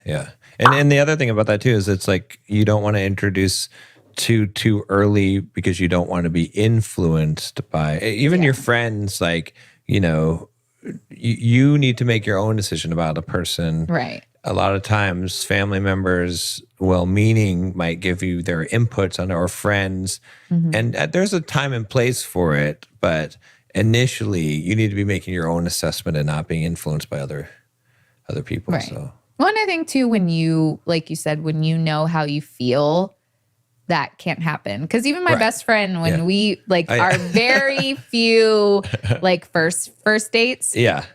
Yeah. And the other thing about that too is it's like you don't want to introduce too early because you don't want to be influenced by even your friends. Like, you need to make your own decision about a person. Right. A lot of times family members, well-meaning, might give you their inputs on, or friends. And there's a time and place for it. But initially you need to be making your own assessment and not being influenced by other people. Right. So. Well, and I think too, when you, like you said, when you know how you feel, that can't happen. Because even my best friend, when we our very few first dates. Yeah.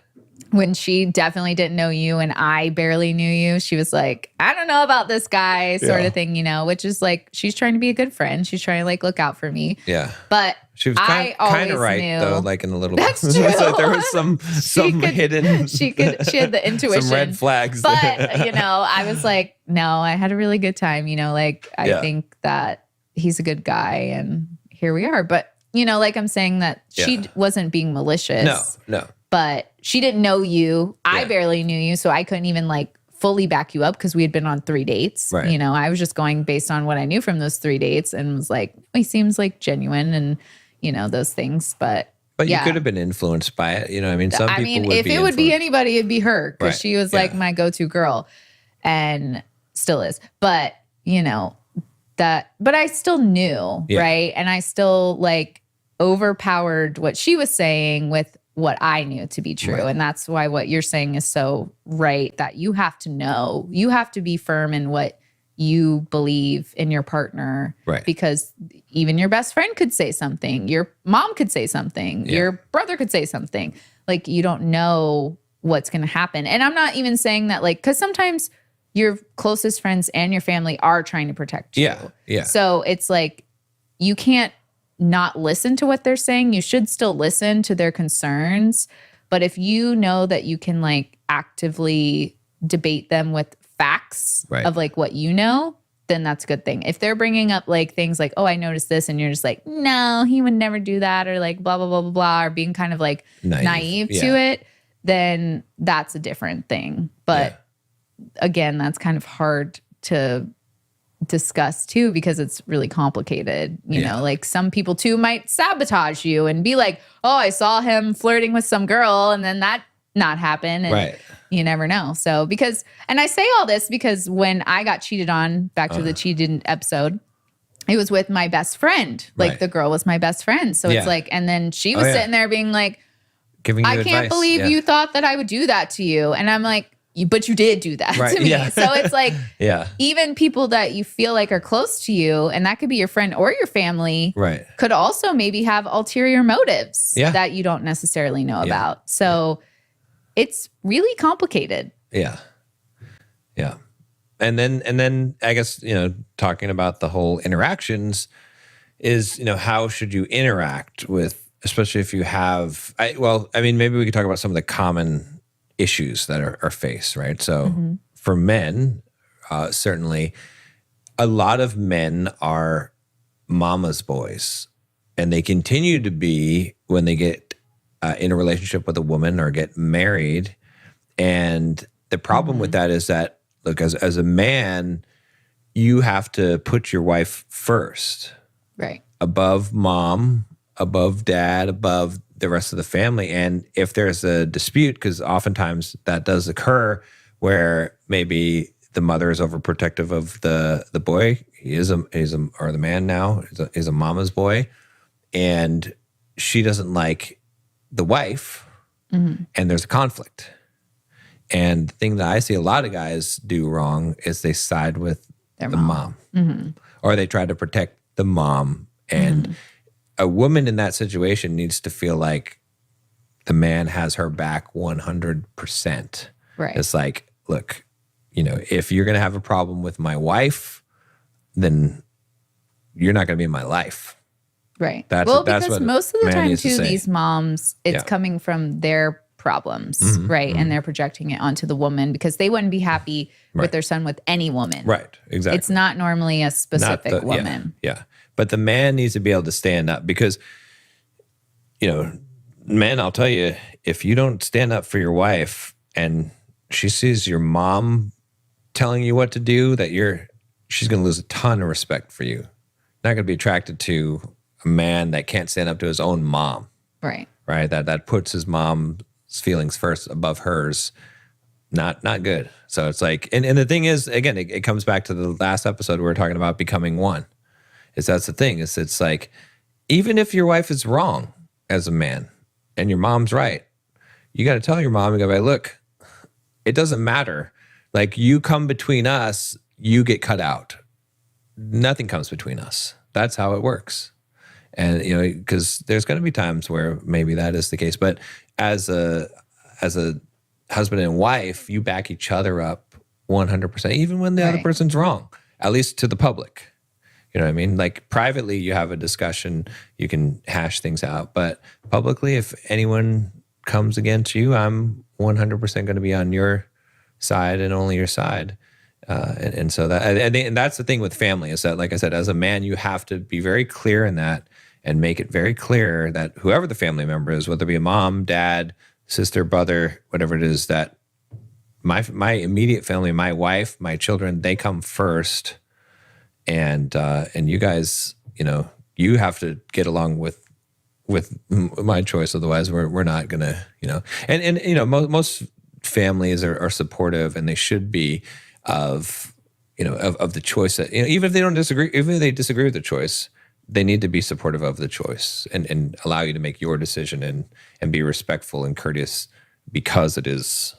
When she definitely didn't know you and I barely knew you, she was like, I don't know about this guy sort of thing, which is like, she's trying to be a good friend. She's trying to look out for me. Yeah. But she was kind of right knew, though, like in a little That's true. So there was some hidden. She had the intuition. Some red flags. But, I was like, no, I had a really good time. I think that he's a good guy and here we are. But, I'm saying that she wasn't being malicious. No. But she didn't know you. I barely knew you. So I couldn't even fully back you up because we had been on 3 dates. Right. I was just going based on what I knew from those 3 dates and was like, he seems like genuine and, those things. But you could have been influenced by it. Some people would be if it would be anybody, it'd be her because she was my go-to girl and still is. But, but I still knew, right? And I still overpowered what she was saying with what I knew to be true. Right. And that's why what you're saying is so right, that you have to know, you have to be firm in what you believe in your partner. Right. Because even your best friend could say something, your mom could say something, your brother could say something. You don't know what's going to happen. And I'm not even saying that because sometimes your closest friends and your family are trying to protect you. Yeah. Yeah. So it's you can't not listen to what they're saying. You should still listen to their concerns. But if you know that you can actively debate them with facts of what you know, then that's a good thing. If they're bringing up things like, oh, I noticed this, and you're just like, no, he would never do that, or blah, blah, blah, blah, blah, or being kind of naive to it, then that's a different thing. But again, that's kind of hard to discuss too because it's really complicated. You know, some people too might sabotage you and be like, oh, I saw him flirting with some girl and then that not happen. And you never know. So and I say all this because when I got cheated on, back to the cheated episode, it was with my best friend. The girl was my best friend. So it's and then she was sitting there being like, giving you I can't advice. believe you thought that I would do that to you. And I'm like, but you did do that to me. Yeah. So it's even people that you feel are close to you, and that could be your friend or your family, could also maybe have ulterior motives that you don't necessarily know about. So it's really complicated. Yeah. Yeah. And then I guess, talking about the whole interactions is, how should you interact with, especially if you have, maybe we could talk about some of the common issues that are faced, right? So for men, certainly a lot of men are mama's boys, and they continue to be when they get in a relationship with a woman or get married. And the problem with that is that, look, as a man, you have to put your wife first. Right. Above mom, above dad, above the rest of the family. And if there's a dispute, because oftentimes that does occur, where maybe the mother is overprotective of the boy, or the man now is a mama's boy, and she doesn't like the wife, and there's a conflict. And the thing that I see a lot of guys do wrong is they side with the mom. Or they try to protect the mom. And a woman in that situation needs to feel like the man has her back 100%. Right. It's look, if you're going to have a problem with my wife, then you're not going to be in my life. Right. That's because what most of the time too, to these moms, it's coming from their problems, right? And they're projecting it onto the woman because they wouldn't be happy with their son with any woman. Right. Exactly. It's not normally a specific woman. Yeah. But the man needs to be able to stand up because, men, I'll tell you, if you don't stand up for your wife and she sees your mom telling you what to do, she's going to lose a ton of respect for you. Not going to be attracted to a man that can't stand up to his own mom. Right. Right. That puts his mom's feelings first above hers. Not good. So it's like, and the thing is, again, it comes back to the last episode we were talking about becoming one. That's the thing. It's like, even if your wife is wrong as a man and your mom's right, you got to tell your mom, you go, look, it doesn't matter. Like, you come between us, you get cut out. Nothing comes between us. That's how it works. And, because there's going to be times where maybe that is the case. But as a husband and wife, you back each other up 100%, even when the other person's wrong, at least to the public. You know what I mean? Like, privately, you have a discussion, you can hash things out. But publicly, if anyone comes against you, I'm 100% going to be on your side and only your side. And so and that's the thing with family, is that, like I said, as a man, you have to be very clear in that and make it very clear that whoever the family member is, whether it be a mom, dad, sister, brother, whatever it is, that my immediate family, my wife, my children, they come first. And you guys, you have to get along with my choice. Otherwise we're not gonna, and most families are supportive, and they should be of the choice that, even if they don't disagree, even if they disagree with the choice, they need to be supportive of the choice and allow you to make your decision and be respectful and courteous, because it is,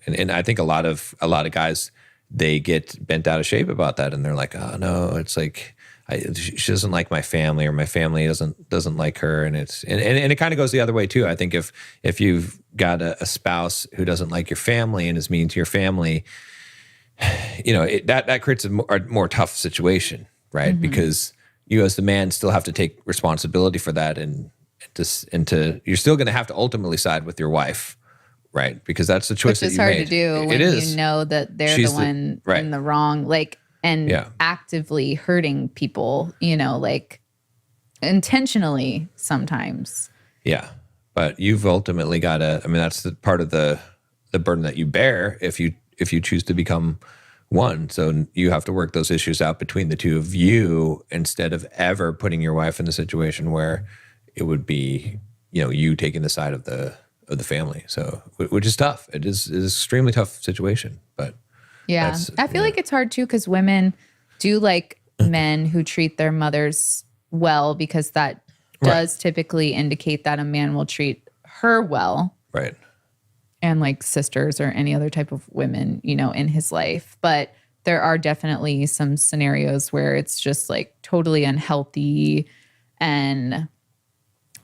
and I think a lot of guys, they get bent out of shape about that, and they're like, oh no, it's like, she doesn't like my family, or my family doesn't like her, and it kind of goes the other way too. I think if you've got a spouse who doesn't like your family and is mean to your family, that creates a more tough situation, right? Mm-hmm. Because you as the man still have to take responsibility for that, and you're still going to have to ultimately side with your wife. Right, because that's the choice that you made. Which is hard to do when you know that they're the one in the wrong, actively hurting people, like intentionally sometimes. Yeah, but you've ultimately got to. I mean, that's the part of the burden that you bear if you choose to become one. So you have to work those issues out between the two of you, instead of ever putting your wife in a situation where it would be, you taking the side of the family. So, which is tough. It is an extremely tough situation, but yeah, I feel like it's hard too, because women do like men who treat their mothers well, because that does typically indicate that a man will treat her well. Right. And like sisters or any other type of women, in his life. But there are definitely some scenarios where it's just like totally unhealthy, and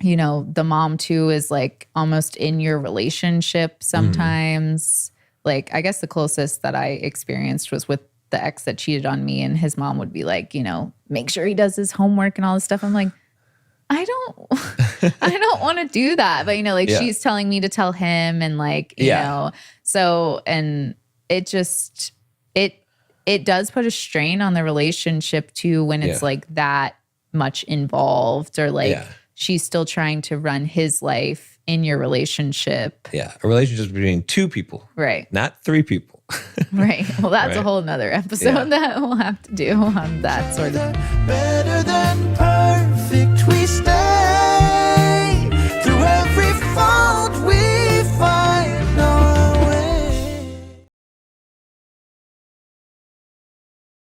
the mom too is like almost in your relationship sometimes. Like, I guess the closest that I experienced was with the ex that cheated on me, and his mom would be like, make sure he does his homework and all this stuff. I'm like, I don't want to do that. But, she's telling me to tell him, and like, you know, so, and it just, it does put a strain on the relationship too, when it's like that much involved, or like, she's still trying to run his life in your relationship. Yeah. A relationship between two people. Right. Not three people. Right. Well, that's a whole nother episode that we'll have to do on that sort of. Better than